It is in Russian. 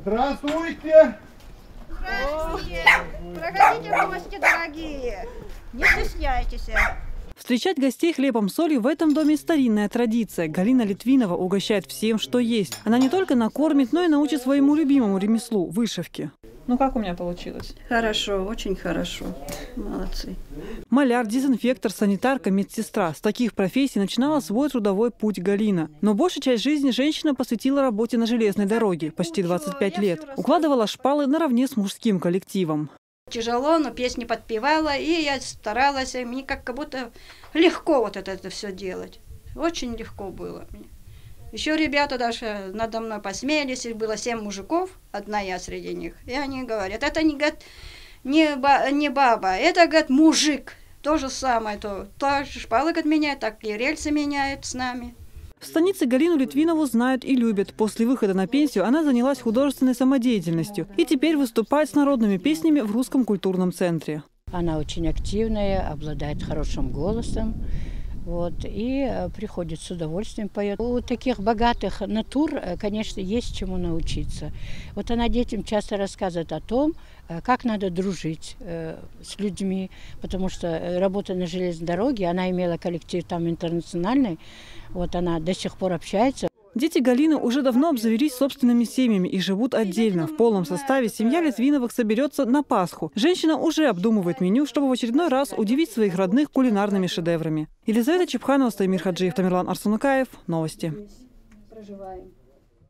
Здравствуйте! Здравствуйте! Проходите в гости, дорогие! Не стесняйтесь! Встречать гостей хлебом солью в этом доме старинная традиция. Галина Литвинова угощает всем, что есть. Она не только накормит, но и научит своему любимому ремеслу – вышивке. Ну как у меня получилось? Хорошо, очень хорошо. Молодцы. Маляр, дезинфектор, санитарка, медсестра. С таких профессий начинала свой трудовой путь Галина. Но большую часть жизни женщина посвятила работе на железной дороге – почти 25 лет. Укладывала шпалы наравне с мужским коллективом. Тяжело, но песни подпевала, и я старалась, и мне как будто легко вот это все делать. Очень легко было мне. Еще ребята даже надо мной посмеялись, их было 7 мужиков, одна я среди них. И они говорят, это не баба, это, говорит, мужик. То же самое, то шпалы меняет, так и рельсы меняют с нами. В станице Галину Литвинову знают и любят. После выхода на пенсию она занялась художественной самодеятельностью и теперь выступает с народными песнями в Русском культурном центре. Она очень активная, обладает хорошим голосом. И приходит с удовольствием, поет. У таких богатых натур, конечно, есть чему научиться. Вот она детям часто рассказывает о том, как надо дружить с людьми, потому что работа на железной дороге, она имела коллектив там интернациональный, она до сих пор общается. Дети Галины уже давно обзавелись собственными семьями и живут отдельно. В полном составе семья Литвиновых соберется на Пасху. Женщина уже обдумывает меню, чтобы в очередной раз удивить своих родных кулинарными шедеврами. Елизавета Чепханова, Стаймир Хаджиев, Тамерлан Арсунукаев. Новости.